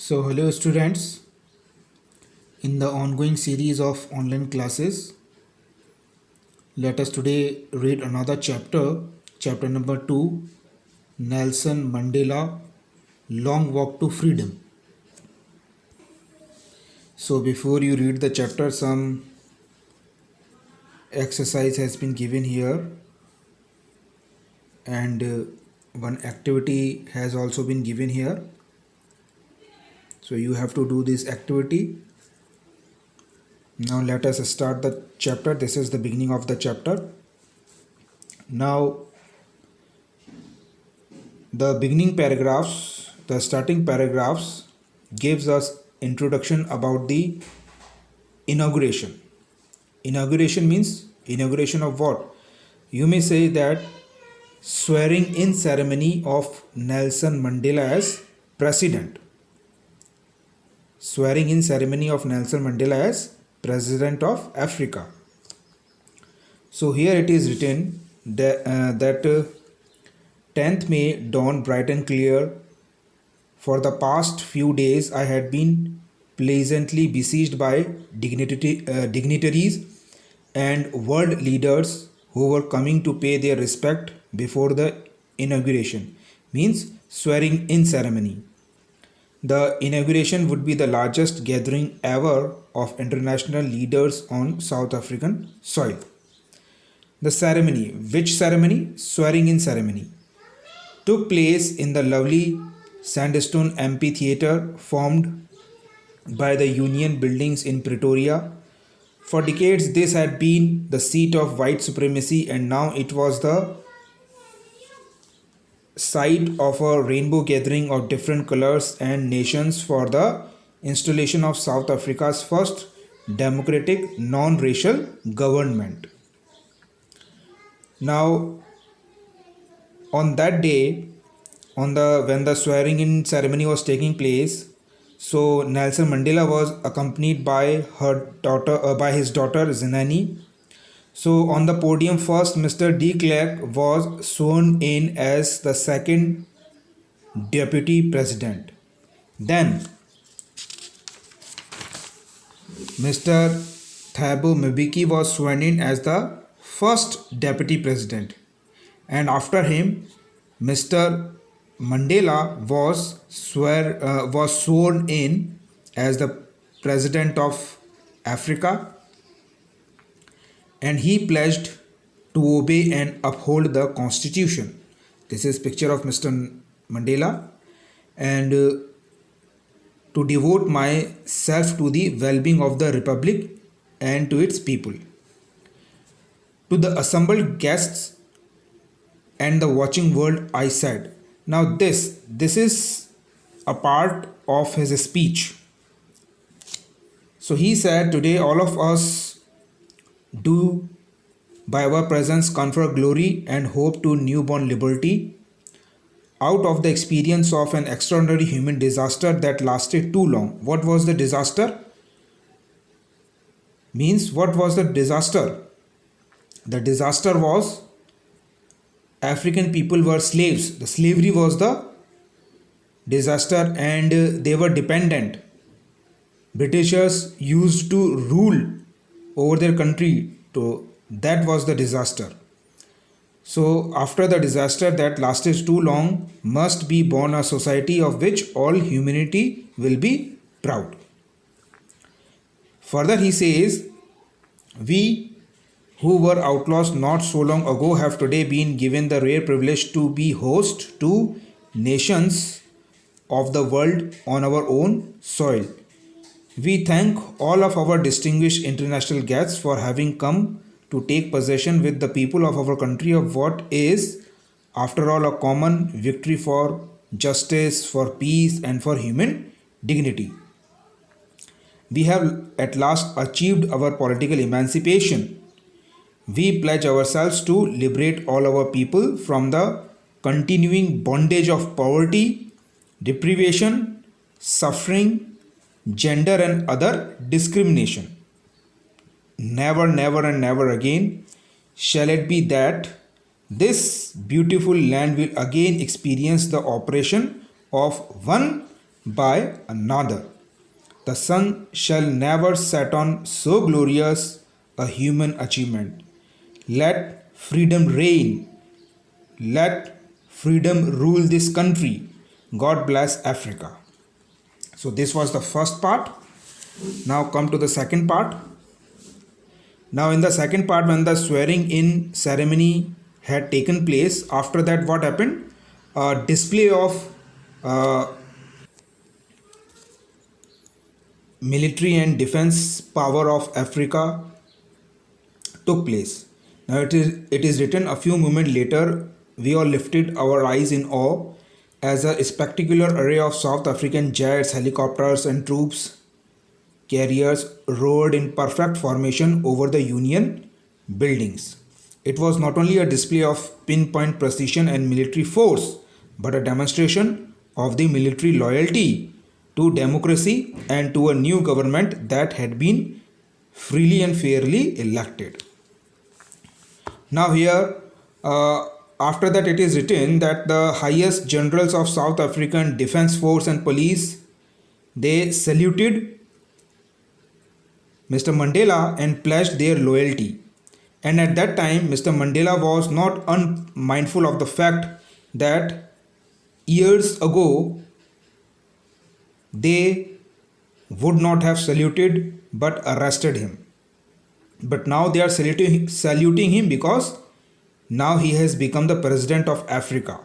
Hello students. In the ongoing series of online classes, let us today read another chapter, chapter number 2, Nelson Mandela, Long Walk to Freedom. So, before you read the chapter, some exercise has been given here, and one activity has also been given here. So, you have to do this activity. Now, let us start the chapter. This is the beginning of the chapter. Now, the beginning paragraphs, the starting paragraphs gives us introduction about the inauguration. Inauguration means inauguration of what? You may say that swearing in ceremony of Nelson Mandela as president. Swearing in ceremony of Nelson Mandela as president of Africa. So here it is written that 10th May dawned bright and clear. For the past few days, I had been pleasantly besieged by dignitaries and world leaders who were coming to pay their respect before the inauguration, means swearing in ceremony. The inauguration would be the largest gathering ever of international leaders on South African soil. The ceremony, which ceremony? Swearing in ceremony, took place in the lovely sandstone amphitheatre formed by the Union buildings in Pretoria. For decades, this had been the seat of white supremacy, and now it was the site of a rainbow gathering of different colors and nations for the installation of South Africa's first democratic non-racial government. Now, on that day, when the swearing in ceremony was taking place, so Nelson Mandela was accompanied by his daughter Zinani. So on the podium first, Mr. de Klerk was sworn in as the second deputy president. Then Mr. Thabo Mbeki was sworn in as the first deputy president, and after him Mr. Mandela was sworn in as the president of Africa, and he pledged to obey and uphold the constitution. This is picture of Mr. Mandela. And to devote myself to the well-being of the republic and to its people. To the assembled guests and the watching world, I said. Now this is a part of his speech. So he said, today all of us do by our presence confer glory and hope to newborn liberty out of the experience of an extraordinary human disaster that lasted too long. What was the disaster? Means what was the disaster? The disaster was African people were slaves. The slavery was the disaster, and they were dependent. Britishers used to rule over their country. That was the disaster. So after the disaster that lasted too long, must be born a society of which all humanity will be proud. Further he says, we who were outlaws not so long ago have today been given the rare privilege to be host to nations of the world on our own soil. We thank all of our distinguished international guests for having come to take possession with the people of our country of what is, after all, a common victory for justice, for peace, and for human dignity. We have at last achieved our political emancipation. We pledge ourselves to liberate all our people from the continuing bondage of poverty, deprivation, suffering, gender and other discrimination. Never, never and never again shall it be that this beautiful land will again experience the oppression of one by another. The sun shall never set on so glorious a human achievement. Let freedom reign. Let freedom rule this country. God bless Africa. So, this was the first part. Now, come to the second part. Now, in the second part, when the swearing in ceremony had taken place, after that, what happened? A display of uh, military and defense power of Africa took place. Now it is written a few moments later, we all lifted our eyes in awe as a spectacular array of South African jets, helicopters, and troops carriers roared in perfect formation over the Union buildings. It was not only a display of pinpoint precision and military force, but a demonstration of the military loyalty to democracy and to a new government that had been freely and fairly elected. Now, here, after that, it is written that the highest generals of South African Defense Force and Police, they saluted Mr. Mandela and pledged their loyalty. And at that time, Mr. Mandela was not unmindful of the fact that years ago they would not have saluted but arrested him. But now they are saluting him because now he has become the president of Africa.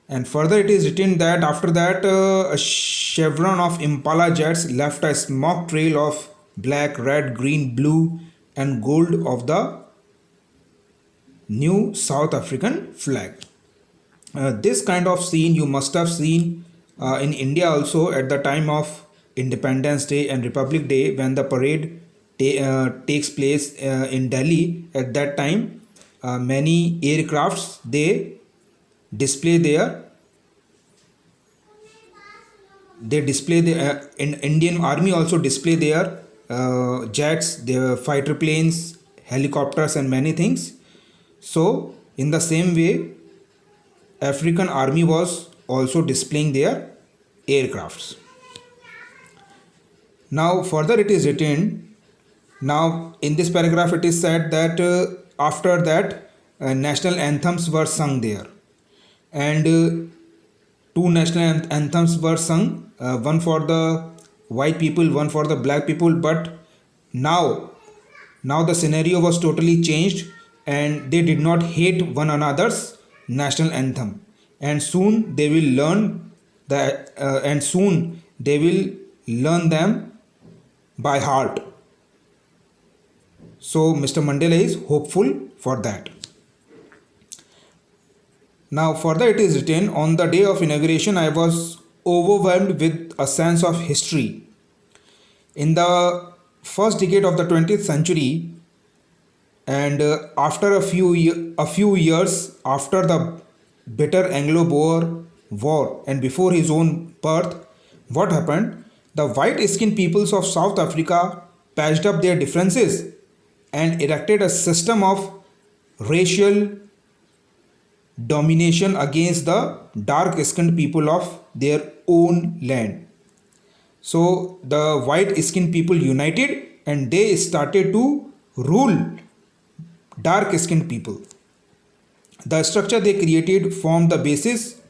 And further, it is written that after that, a chevron of Impala jets left a smoke trail of black, red, green, blue, and gold of the new South African flag. This kind of scene you must have seen in India also at the time of Independence Day and Republic Day when the parade takes place in Delhi. At that time, many aircrafts they display their in Indian Army also display their jets, their fighter planes, helicopters, and many things. So in the same way, African Army was also displaying their aircrafts. Now further it is written, now in this paragraph it is said that after that national anthems were sung there, and two national anthems were sung, one for the white people, one for the black people. But now the scenario was totally changed, and they did not hate one another's national anthem, and soon they will learn that and soon they will learn them by heart. So Mr. Mandela is hopeful for that. Now further it is written, on the day of inauguration I was overwhelmed with a sense of history. In the first decade of the 20th century, and after a few years after the bitter Anglo-Boer War and before his own birth, what happened? The white-skinned peoples of South Africa patched up their differences and erected a system of racial domination against the dark-skinned people of their own land. So the white-skinned people united and they started to rule dark-skinned people. The structure they created formed the basis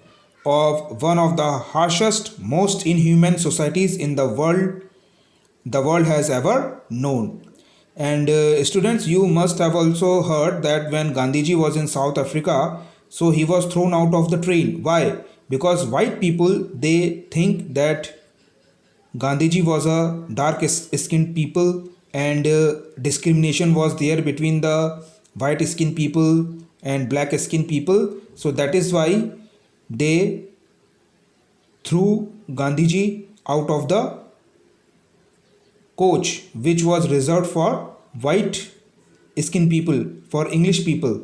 of one of the harshest, most inhuman societies in the world has ever known. And students, you must have also heard that when Gandhiji was in South Africa, so he was thrown out of the train. Why? Because white people, they think that Gandhiji was a dark skinned people, and discrimination was there between the white skinned people and black skinned people. So that is why they threw Gandhiji out of the coach which was reserved for white skinned people, for English people.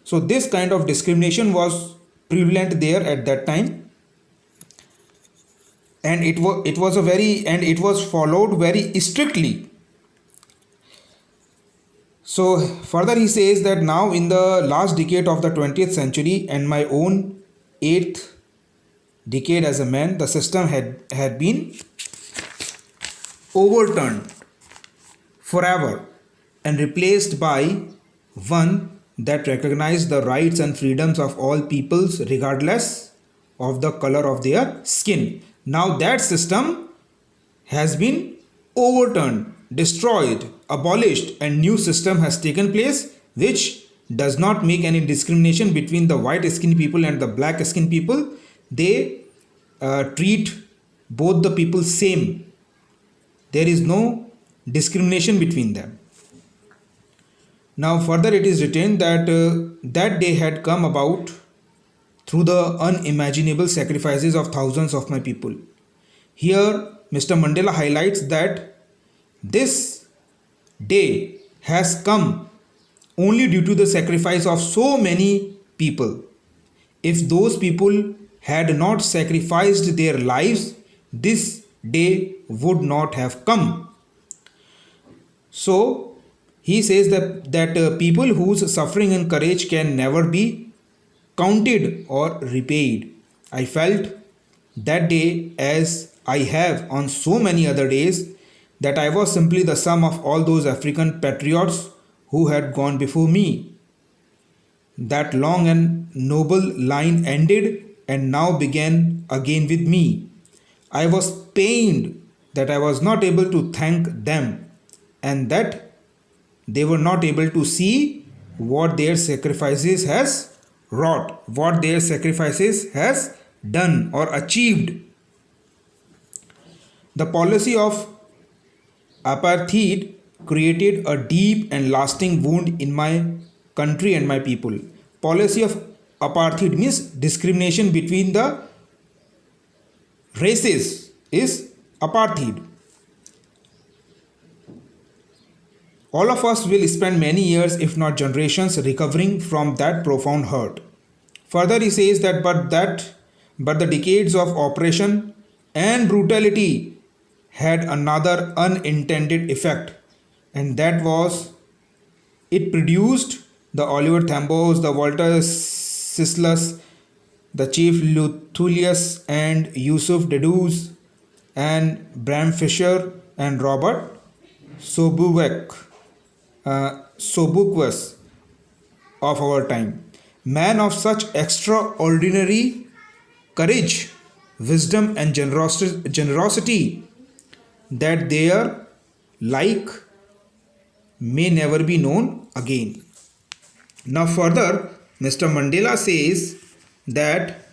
So this kind of discrimination was prevalent there at that time, and it was followed very strictly. So further he says that now in the last decade of the 20th century and my own 8th decade as a man, the system had been overturned forever and replaced by one that recognized the rights and freedoms of all peoples regardless of the color of their skin. Now that system has been overturned, destroyed, abolished, and new system has taken place which does not make any discrimination between the white skinned people and the black skinned people. They treat both the people same. There is no discrimination between them. Now further it is written that that day had come about through the unimaginable sacrifices of thousands of my people. Here Mr. Mandela highlights that this day has come only due to the sacrifice of so many people. If those people had not sacrificed their lives, this day would not have come. So he says that people whose suffering and courage can never be counted or repaid. I felt that day, as I have on so many other days, that I was simply the sum of all those African patriots who had gone before me. That long and noble line ended and now began again with me. I was pained that I was not able to thank them and that they were not able to see what their sacrifices has wrought, what their sacrifices has done or achieved. The policy of apartheid created a deep and lasting wound in my country and my people. Policy of apartheid means discrimination between the races is apartheid. All of us will spend many years, if not generations, recovering from that profound hurt. Further, he says that but the decades of oppression and brutality had another unintended effect, and that was it produced the Oliver Thambos, the Walter Sislas, the Chief Luthullius, and Yusuf Deduz, and Bram Fisher, and Robert Sobukwas of our time. Man of such extraordinary courage, wisdom, and generosity that their like may never be known again. Now further, Mr. Mandela says that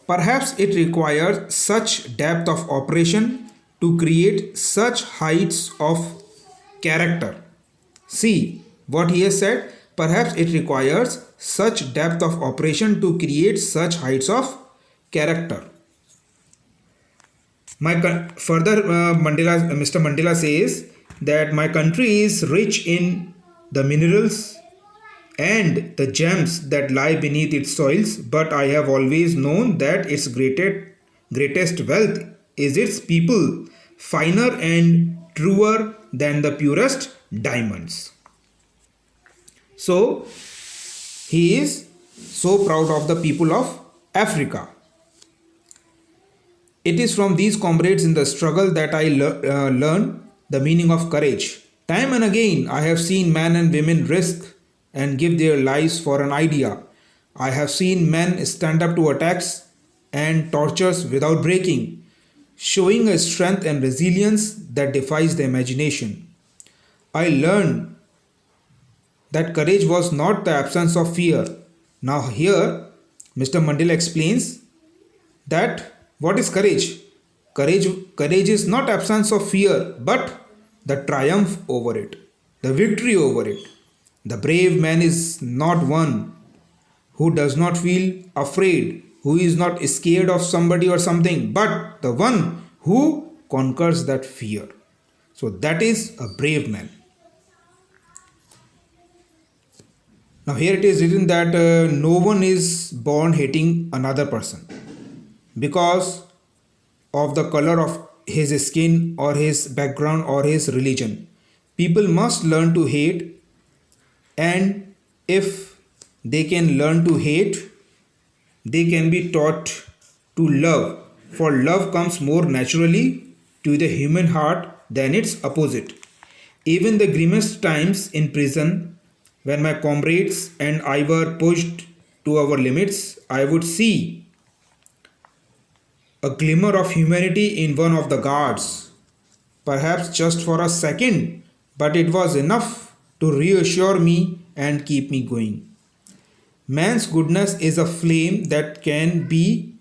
perhaps it requires such depth of operation to create such heights of character. See what he has said. Perhaps it requires such depth of operation to create such heights of character. Mr. Mandela says that my country is rich in the minerals and the gems that lie beneath its soils, but I have always known that its greatest wealth is its people, finer and truer than the purest diamonds. So he is so proud of the people of Africa. It is from these comrades in the struggle that I learn the meaning of courage. Time and again I have seen men and women risk and give their lives for an idea. I have seen men stand up to attacks and tortures without breaking, showing a strength and resilience that defies the imagination. I learned that courage was not the absence of fear. Now here Mr. Mandela explains that what is courage? Courage is not absence of fear, but the triumph over it, the victory over it. The brave man is not one who does not feel afraid, who is not scared of somebody or something, but the one who conquers that fear. So that is a brave man. Now here it is written that no one is born hating another person because of the color of his skin or his background or his religion. People must learn to hate, and if they can learn to hate, they can be taught to love, for love comes more naturally to the human heart than its opposite. Even the grimmest times in prison, when my comrades and I were pushed to our limits, I would see a glimmer of humanity in one of the guards, perhaps just for a second, but it was enough to reassure me and keep me going. Man's goodness is a flame that can be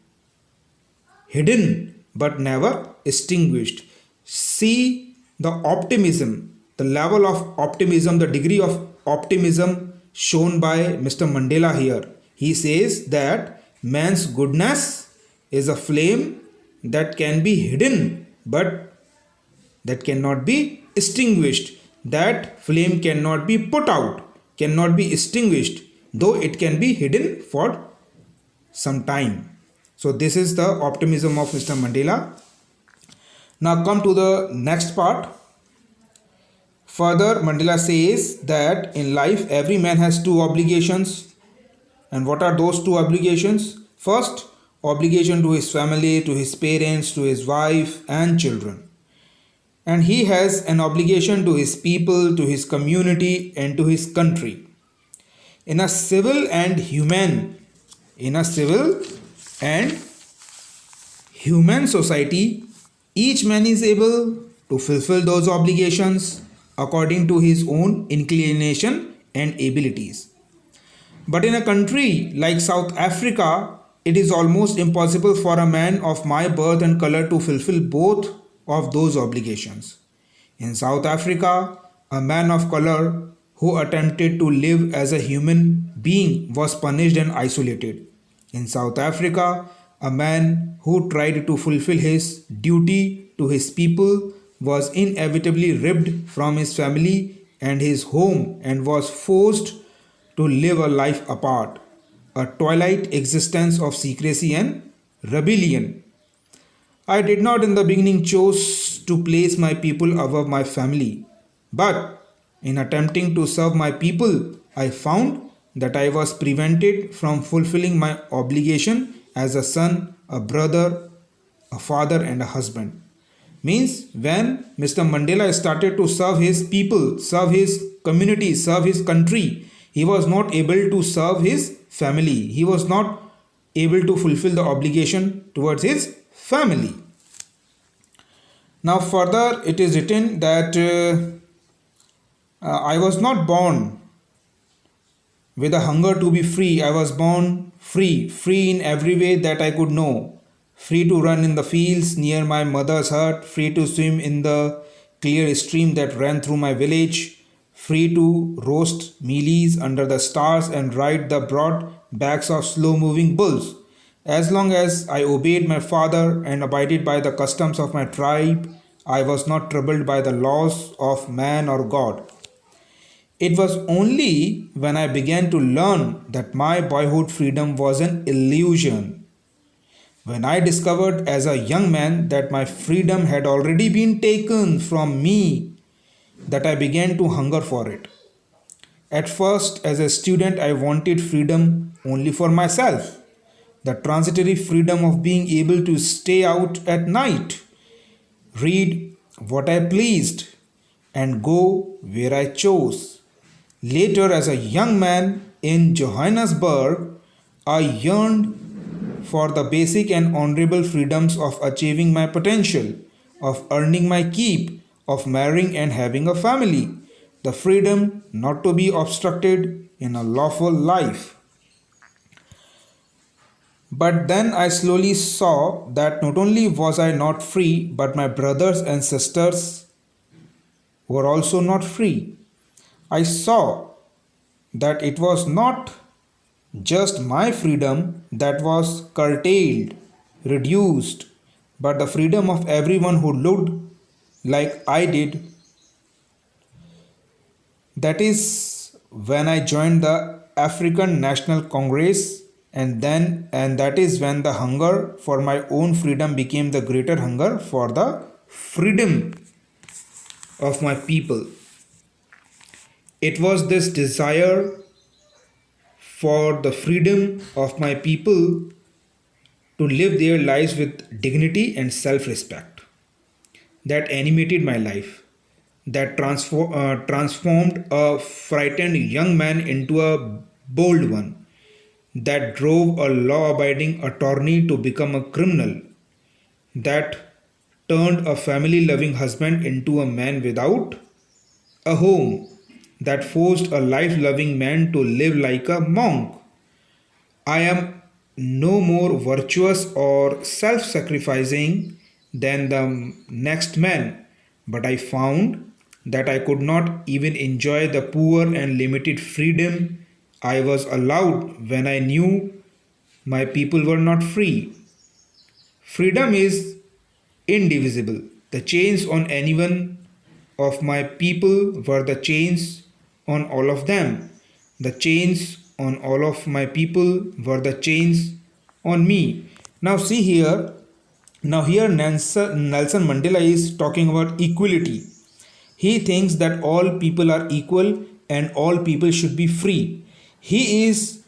hidden but never extinguished. See the optimism, the level of optimism, the degree of optimism shown by Mr. Mandela here. He says that man's goodness is a flame that can be hidden but that cannot be extinguished. That flame cannot be put out, cannot be extinguished, though it can be hidden for some time. So, this is the optimism of Mr. Mandela. Now, come to the next part. Further, Mandela says that in life, every man has two obligations. And what are those two obligations? First, obligation to his family, to his parents, to his wife, and children. And he has an obligation to his people, to his community, and to his country. In a civil and human society, each man is able to fulfill those obligations according to his own inclination and abilities. But in a country like South Africa, it is almost impossible for a man of my birth and color to fulfill both of those obligations. In South Africa, a man of color who attempted to live as a human being was punished and isolated. In South Africa, a man who tried to fulfill his duty to his people was inevitably ripped from his family and his home and was forced to live a life apart, a twilight existence of secrecy and rebellion. I did not in the beginning choose to place my people above my family, but in attempting to serve my people, I found that I was prevented from fulfilling my obligation as a son, a brother, a father, and a husband. Means when Mr. Mandela started to serve his people, serve his community, serve his country, he was not able to serve his family. He was not able to fulfill the obligation towards his family. Now, further, it is written that I was not born with a hunger to be free. I was born free, free in every way that I could know. Free to run in the fields near my mother's hut, free to swim in the clear stream that ran through my village, free to roast mealies under the stars and ride the broad backs of slow moving bulls. As long as I obeyed my father and abided by the customs of my tribe, I was not troubled by the laws of man or God. It was only when I began to learn that my boyhood freedom was an illusion, when I discovered as a young man that my freedom had already been taken from me, that I began to hunger for it. At first, as a student, I wanted freedom only for myself, the transitory freedom of being able to stay out at night, read what I pleased, and go where I chose. Later, as a young man in Johannesburg, I yearned for the basic and honorable freedoms of achieving my potential, of earning my keep, of marrying and having a family, the freedom not to be obstructed in a lawful life. But then I slowly saw that not only was I not free, but my brothers and sisters were also not free. I saw that it was not just my freedom that was curtailed, reduced, but the freedom of everyone who looked like I did. That is when I joined the African National Congress, and that is when the hunger for my own freedom became the greater hunger for the freedom of my people. It was this desire for the freedom of my people to live their lives with dignity and self respect. That animated my life, that transformed a frightened young man into a bold one, that drove a law abiding attorney to become a criminal, that turned a family loving husband into a man without a home, that forced a life loving man to live like a monk. I am no more virtuous or self sacrificing than the next man, but I found that I could not even enjoy the poor and limited freedom I was allowed when I knew my people were not free. Freedom is indivisible. The chains on any one of my people were the chains on all of them. The chains on all of my people were the chains on me. Now, see here. Now, here Nelson Mandela is talking about equality. He thinks that all people are equal and all people should be free. He is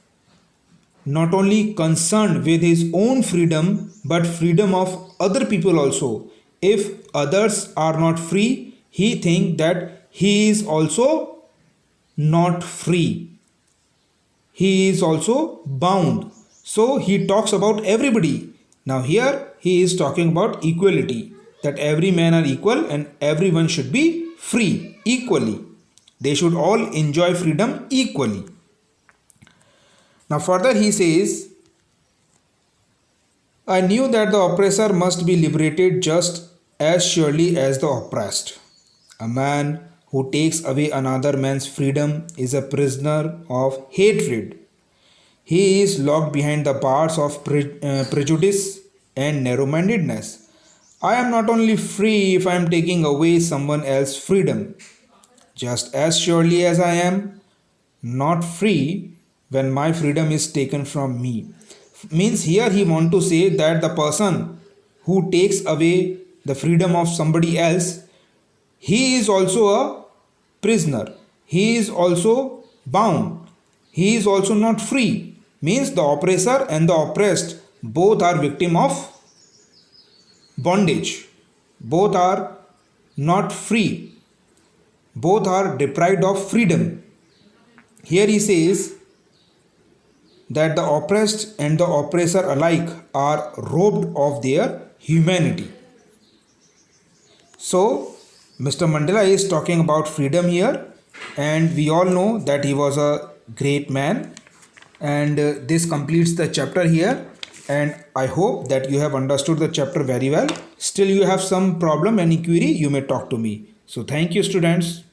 not only concerned with his own freedom but freedom of other people also. If others are not free, he thinks that he is also not free, he is also bound. So he talks about everybody. Now here he is talking about equality, that every man are equal and everyone should be free equally, they should all enjoy freedom equally. Now further he says, I knew that the oppressor must be liberated just as surely as the oppressed. A man who takes away another man's freedom is a prisoner of hatred. He is locked behind the bars of prejudice and narrow mindedness. I am not only free if I am taking away someone else's freedom, just as surely as I am not free when my freedom is taken from me. Means here he want to say that the person who takes away the freedom of somebody else, he is also a prisoner, he is also bound, he is also not free. Means the oppressor and the oppressed both are victim of bondage, both are not free, both are deprived of freedom. Here he says that the oppressed and the oppressor alike are robbed of their humanity. So Mr. Mandela is talking about freedom here, and we all know that he was a great man. And this completes the chapter here, and I hope that you have understood the chapter very well. Still you have some problem, any query, you may talk to me. So thank you, students.